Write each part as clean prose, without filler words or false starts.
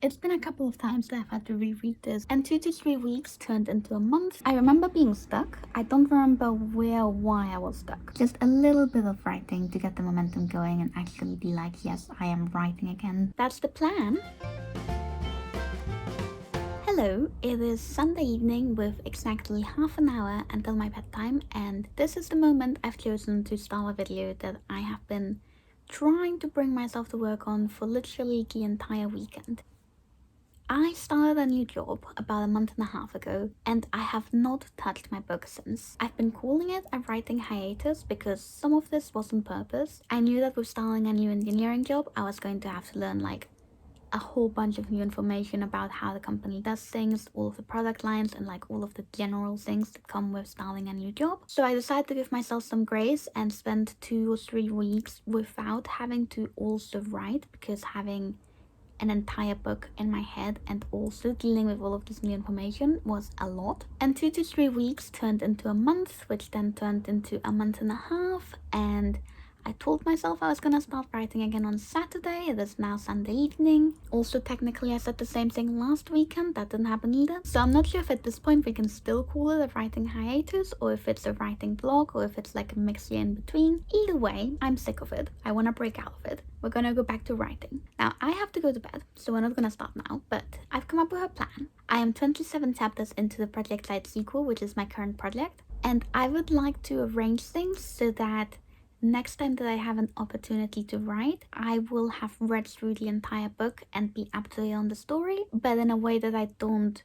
It's been a couple of times that I've had to reread this, and 2 to 3 weeks turned into a month. I remember being stuck. I don't remember where or why I was stuck. Just a little bit of writing to get the momentum going and actually be like, yes, I am writing again. That's the plan. Hello, it is Sunday evening with exactly half an hour until my bedtime, and this is the moment I've chosen to start a video that I have been trying to bring myself to work on for literally the entire weekend. I started a new job about a month and a half ago, and I have not touched my book since. I've been calling it a writing hiatus because some of this was on purpose. I knew that with starting a new engineering job, I was going to have to learn like a whole bunch of new information about how the company does things, all of the product lines, and like all of the general things that come with starting a new job. So I decided to give myself some grace and spend 2 or 3 weeks without having to also write, because having an entire book in my head and also dealing with all of this new information was a lot. And 2 to 3 weeks turned into a month, which then turned into a month and a half, and I told myself I was gonna start writing again on Saturday. It is now Sunday evening. Also, technically, I said the same thing last weekend. That didn't happen either. So I'm not sure if at this point we can still call it a writing hiatus, or if it's a writing blog, or if it's like a mixture in between. Either way, I'm sick of it. I want to break out of it. We're gonna go back to writing. Now, I have to go to bed, so we're not gonna start now, but I've come up with a plan. I am 27 chapters into the Project Light sequel, which is my current project, and I would like to arrange things so that next time that I have an opportunity to write, I will have read through the entire book and be up to date on the story, but in a way that I don't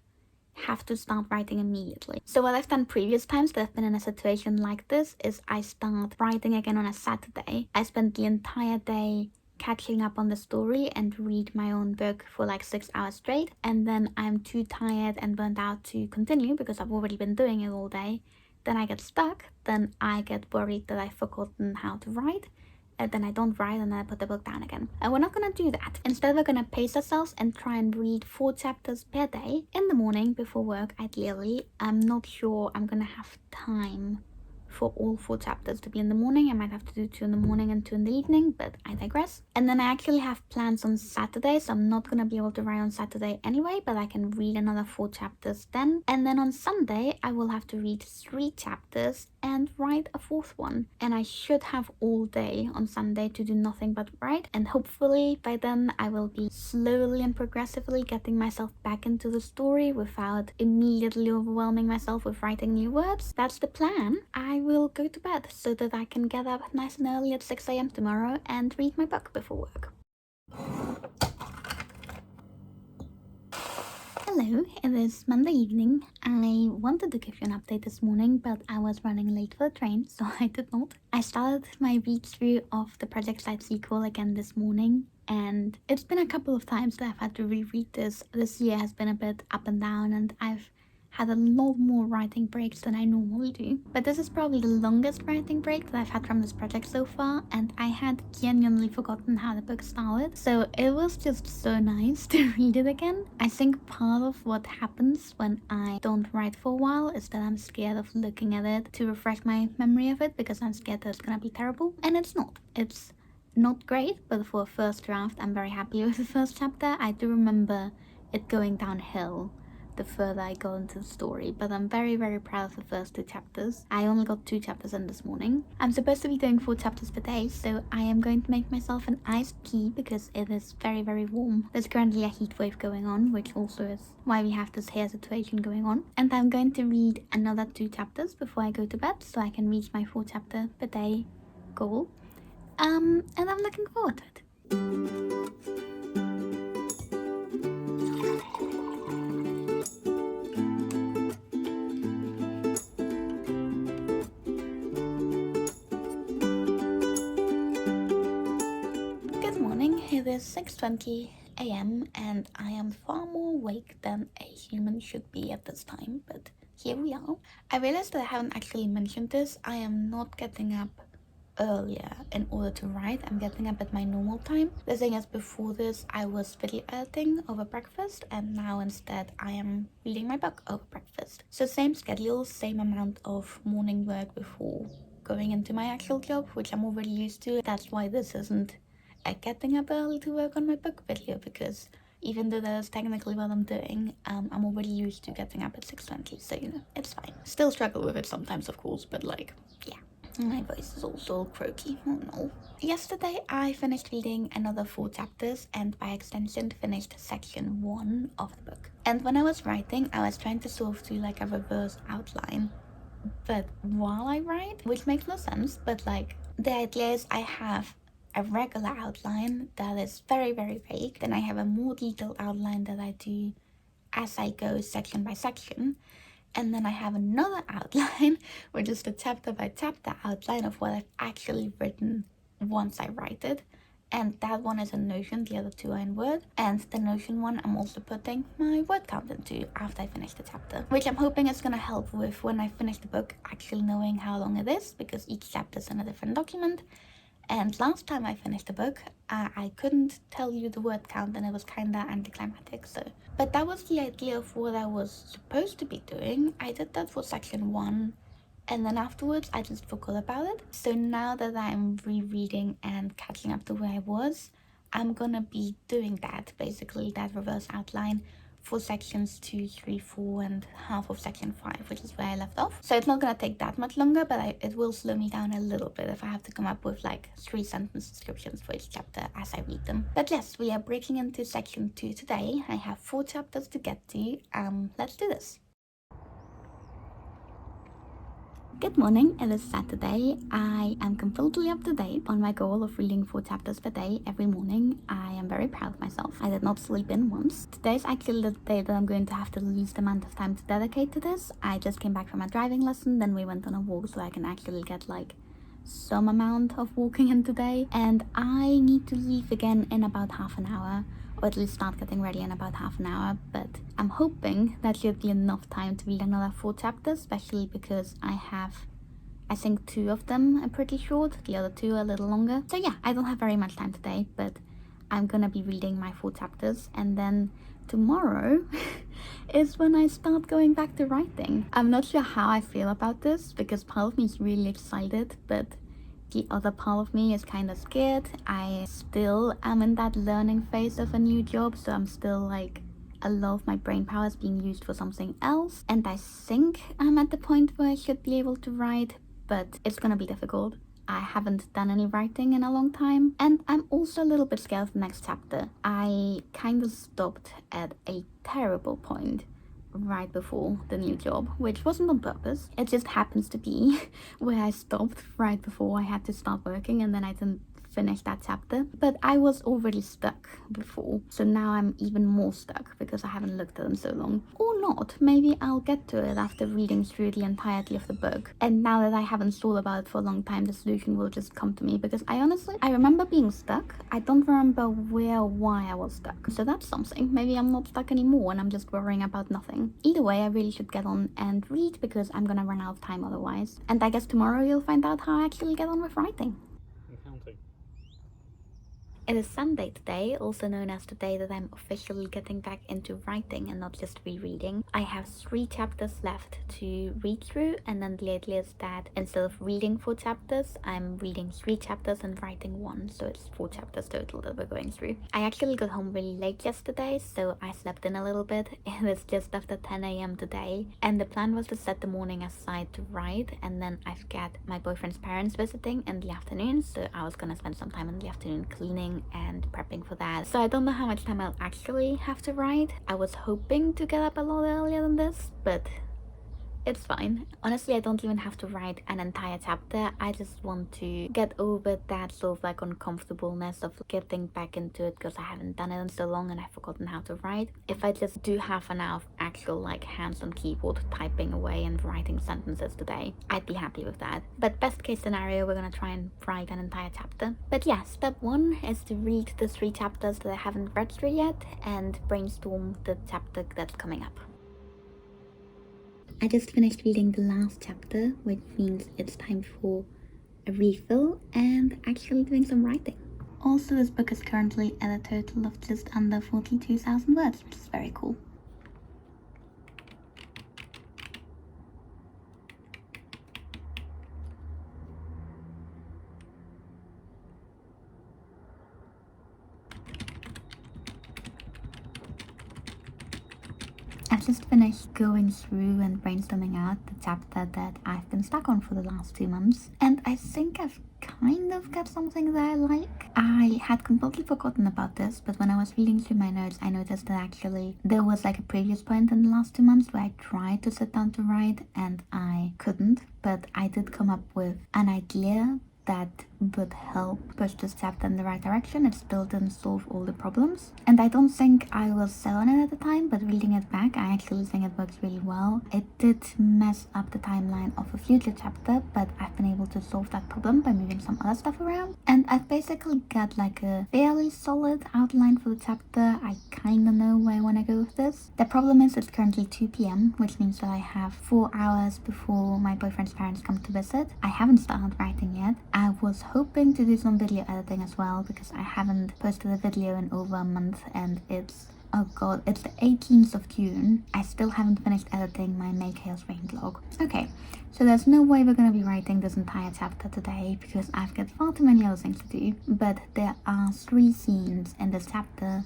have to start writing immediately. So what I've done previous times that I've been in a situation like this is I start writing again on a Saturday. I spend the entire day catching up on the story and read my own book for like 6 hours straight, and then I'm too tired and burnt out to continue because I've already been doing it all day. Then I get stuck, then I get worried that I've forgotten how to write, and then I don't write, and then I put the book down again. And we're not gonna do that. Instead, we're gonna pace ourselves and try and read 4 chapters per day in the morning before work, ideally. I'm not sure I'm gonna have time for all 4 chapters to be in the morning. I might have to do 2 in the morning and 2 in the evening, but I digress. And then I actually have plans on Saturday, so I'm not gonna be able to write on Saturday anyway, but I can read another 4 chapters then. And then on Sunday, I will have to read 3 chapters and write a 4th one. And I should have all day on Sunday to do nothing but write, and hopefully by then I will be slowly and progressively getting myself back into the story without immediately overwhelming myself with writing new words. That's the plan. I will go to bed so that I can get up nice and early at 6 a.m. tomorrow and read my book before work. Hello, it is Monday evening. I wanted to give you an update this morning, but I was running late for the train, so I did not. I started my read through of the Project Light sequel again this morning, and it's been a couple of times that I've had to reread this. This year has been a bit up and down, and I've had a lot more writing breaks than I normally do. But this is probably the longest writing break that I've had from this project so far, and I had genuinely forgotten how the book started, so it was just so nice to read it again. I think part of what happens when I don't write for a while is that I'm scared of looking at it to refresh my memory of it, because I'm scared that it's gonna be terrible, and it's not. It's not great, but for a first draft, I'm very happy with the first chapter. I do remember it going downhill the further I got into the story, but I'm very, very proud of the first 2 chapters. I only got 2 chapters in this morning. I'm supposed to be doing 4 chapters per day, so I am going to make myself an iced tea because it is very, very warm. There's currently a heat wave going on, which also is why we have this hair situation going on. And I'm going to read another 2 chapters before I go to bed, so I can reach my 4 chapter per day goal. And I'm looking forward to it. Good morning, it is 6:20 a.m. and I am far more awake than a human should be at this time, but here we are. I realized that I haven't actually mentioned this. I am not getting up earlier in order to write. I'm getting up at my normal time. The thing is, before this I was video editing over breakfast, and now instead I am reading my book over breakfast. So same schedule, same amount of morning work before going into my actual job, which I'm already used to. That's why this isn't a getting up early to work on my book video, because even though that is technically what I'm doing. I'm already used to getting up at 6:20, so you know, it's fine. Still struggle with it sometimes, of course, but like, yeah. My voice is also all croaky. Oh no. Yesterday I finished reading another 4 chapters and by extension finished section 1 of the book. And when I was writing, I was trying to sort of do like a reverse outline. But while I write, which makes no sense, but like the idea is I have a regular outline that is very, very vague. Then I have a more detailed outline that I do as I go section by section. And then I have another outline, which is the chapter by chapter outline of what I've actually written once I write it. And that one is in Notion, the other 2 are in Word. And the Notion one I'm also putting my word count into after I finish the chapter. Which I'm hoping is gonna help with when I finish the book actually knowing how long it is, because each chapter is in a different document. And last time I finished the book, I couldn't tell you the word count and it was kinda anticlimactic, so. But that was the idea of what I was supposed to be doing. I did that for section 1, and then afterwards I just forgot about it. So now that I'm rereading and catching up to where I was, I'm gonna be doing that, basically that reverse outline for sections 2, 3, 4 and half of section 5, which is where I left off. So it's not gonna take that much longer, but it will slow me down a little bit if I have to come up with like 3 sentence descriptions for each chapter as I read them. But yes, we are breaking into section 2 today. I have 4 chapters to get to. Let's do this. Good morning, it is Saturday. I am completely up to date on my goal of reading 4 chapters per day every morning. I am very proud of myself. I did not sleep in once. Today is actually the day that I'm going to have the least amount of time to dedicate to this. I just came back from a driving lesson, then we went on a walk so I can actually get like some amount of walking in today. And I need to leave again in about half an hour, or at least start getting ready in about half an hour, but I'm hoping that should be enough time to read another 4 chapters, especially because I think 2 of them are pretty short, the other 2 are a little longer. So yeah, I don't have very much time today, but I'm gonna be reading my 4 chapters, and then tomorrow is when I start going back to writing. I'm not sure how I feel about this, because part of me is really excited, but the other part of me is kind of scared. I still am in that learning phase of a new job, so I'm still like, a lot of my brain power is being used for something else, and I think I'm at the point where I should be able to write, but it's gonna be difficult. I haven't done any writing in a long time, and I'm also a little bit scared of the next chapter. I kind of stopped at a terrible point right before the new job, which wasn't on purpose. It just happens to be where I stopped right before I had to start working, and then I didn't finish that chapter. But I was already stuck before, so now I'm even more stuck because I haven't looked at them so long. Or not, maybe I'll get to it after reading through the entirety of the book. And now that I haven't thought about it for a long time, the solution will just come to me, because I remember being stuck. I don't remember where or why I was stuck. So that's something. Maybe I'm not stuck anymore and I'm just worrying about nothing. Either way, I really should get on and read, because I'm gonna run out of time otherwise. And I guess tomorrow you'll find out how I actually get on with writing. It is Sunday today, also known as the day that I'm officially getting back into writing and not just rereading. I have 3 chapters left to read through, and then the idea is that instead of reading 4 chapters, I'm reading 3 chapters and writing 1, so it's 4 chapters total that we're going through. I actually got home really late yesterday, so I slept in a little bit. It was just after 10 a.m. today, and the plan was to set the morning aside to write, and then I've got my boyfriend's parents visiting in the afternoon, so I was gonna spend some time in the afternoon cleaning and prepping for that. So I don't know how much time I'll actually have to write. I was hoping to get up a lot earlier than this, but it's fine. Honestly, I don't even have to write an entire chapter. I just want to get over that sort of like uncomfortableness of getting back into it, because I haven't done it in so long and I've forgotten how to write. If I just do half an hour of actual like hands on keyboard typing away and writing sentences today, I'd be happy with that. But best case scenario, we're gonna try and write an entire chapter. But yeah, step 1 is to read the 3 chapters that I haven't read through yet and brainstorm the chapter that's coming up. I just finished reading the last chapter, which means it's time for a refill and actually doing some writing. Also, this book is currently at a total of just under 42,000 words, which is very cool. I've just finished going through and brainstorming out the chapter that I've been stuck on for the last 2 months, and I think I've kind of got something that I like. I had completely forgotten about this, but when I was reading through my notes, I noticed that actually there was like a previous point in the last 2 months where I tried to sit down to write and I couldn't, but I did come up with an idea that would help push this chapter in the right direction. It still didn't solve all the problems, and I don't think I was set on it at the time, but reading it back, I actually think it works really well. It did mess up the timeline of a future chapter, but I've been able to solve that problem by moving some other stuff around, and I've basically got like a fairly solid outline for the chapter. I kinda know where I want to go with this. The problem is it's currently 2 p.m, which means that I have 4 hours before my boyfriend's parents come to visit. I haven't started writing yet. I was hoping to do some video editing as well, because I haven't posted a video in over a month, and it's, oh god, it's the 18th of June. I still haven't finished editing my May Chaos Rain vlog. Okay, so there's no way we're gonna be writing this entire chapter today, because I've got far too many other things to do, but there are 3 scenes in this chapter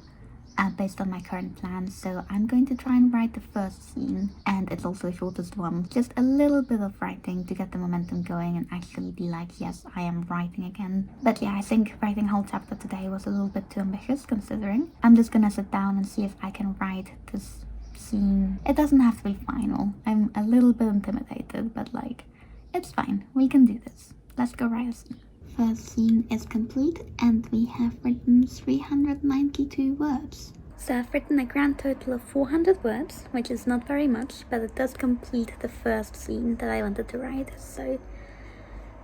based on my current plans, so I'm going to try and write the first scene, and it's also the shortest one. Just a little bit of writing to get the momentum going and actually be like, yes, I am writing again. But yeah, I think writing a whole chapter today was a little bit too ambitious, considering. I'm just gonna sit down and see if I can write this scene. It doesn't have to be final. I'm a little bit intimidated, but like, it's fine. We can do this. Let's go write a scene. First scene is complete, and we have written 392 words. So I've written a grand total of 400 words, which is not very much, but it does complete the first scene that I wanted to write. So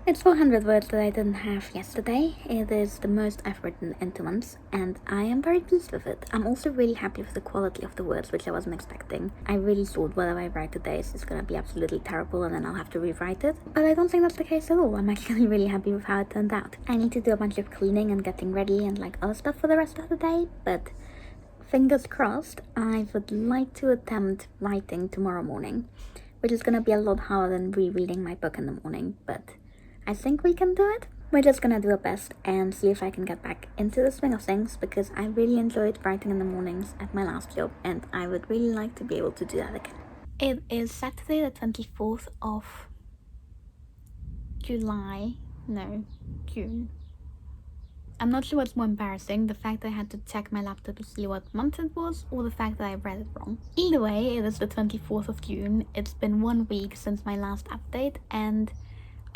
it's 400 words that I didn't have yesterday. It is the most I've written in 2 months, and I am very pleased with it. I'm also really happy with the quality of the words, which I wasn't expecting. I really thought whatever I write today is just gonna be absolutely terrible and then I'll have to rewrite it. But I don't think that's the case at all. I'm actually really happy with how it turned out. I need to do a bunch of cleaning and getting ready and like other stuff for the rest of the day, but fingers crossed, I would like to attempt writing tomorrow morning, which is gonna be a lot harder than rereading my book in the morning, but I think we can do it. We're just gonna do our best and see if I can get back into the swing of things, because I really enjoyed writing in the mornings at my last job, and I would really like to be able to do that again. It is Saturday the 24th of July. No, June. I'm not sure what's more embarrassing, the fact that I had to check my laptop to see what month it was, or the fact that I read it wrong. Either way, it is the 24th of June. It's been 1 week since my last update, and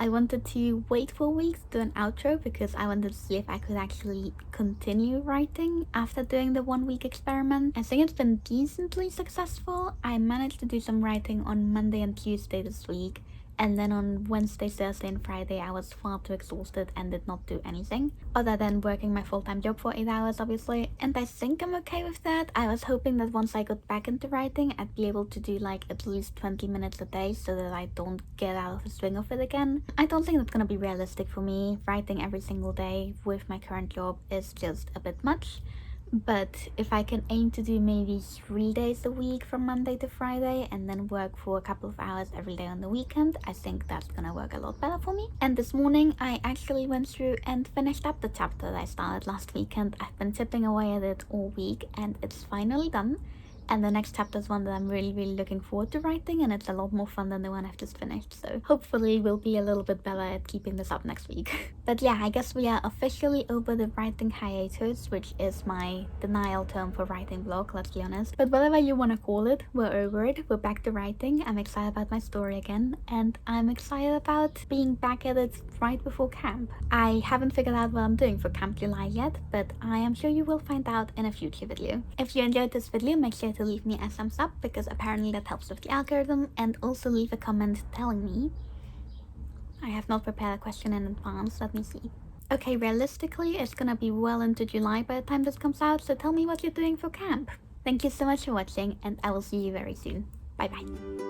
I wanted to wait for a week to do an outro because I wanted to see if I could actually continue writing after doing the 1 week experiment. I think it's been decently successful. I managed to do some writing on Monday and Tuesday this week, and then on Wednesday, Thursday and Friday I was far too exhausted and did not do anything other than working my full-time job for 8 hours, obviously, and I think I'm okay with that. I was hoping that once I got back into writing I'd be able to do like at least 20 minutes a day so that I don't get out of the swing of it again. I don't think that's gonna be realistic for me. Writing every single day with my current job is just a bit much. But if I can aim to do maybe 3 days a week from Monday to Friday and then work for a couple of hours every day on the weekend, I think that's gonna work a lot better for me. And this morning I actually went through and finished up the chapter that I started last weekend. I've been chipping away at it all week and it's finally done. And the next chapter is one that I'm really looking forward to writing, and it's a lot more fun than the one I've just finished, so hopefully we'll be a little bit better at keeping this up next week. But yeah, I guess we are officially over the writing hiatus, which is my denial term for writing vlog, let's be honest. But whatever you want to call it, we're over it, we're back to writing. I'm excited about my story again, and I'm excited about being back at it right before camp. I haven't figured out what I'm doing for Camp July yet, but I am sure you will find out in a future video. If you enjoyed this video, make sure to leave me a thumbs up because apparently that helps with the algorithm, and also leave a comment telling me. I have not prepared a question in advance, let me see. Okay, realistically it's gonna be well into July by the time this comes out, so tell me what you're doing for camp. Thank you so much for watching, and I will see you very soon. Bye bye.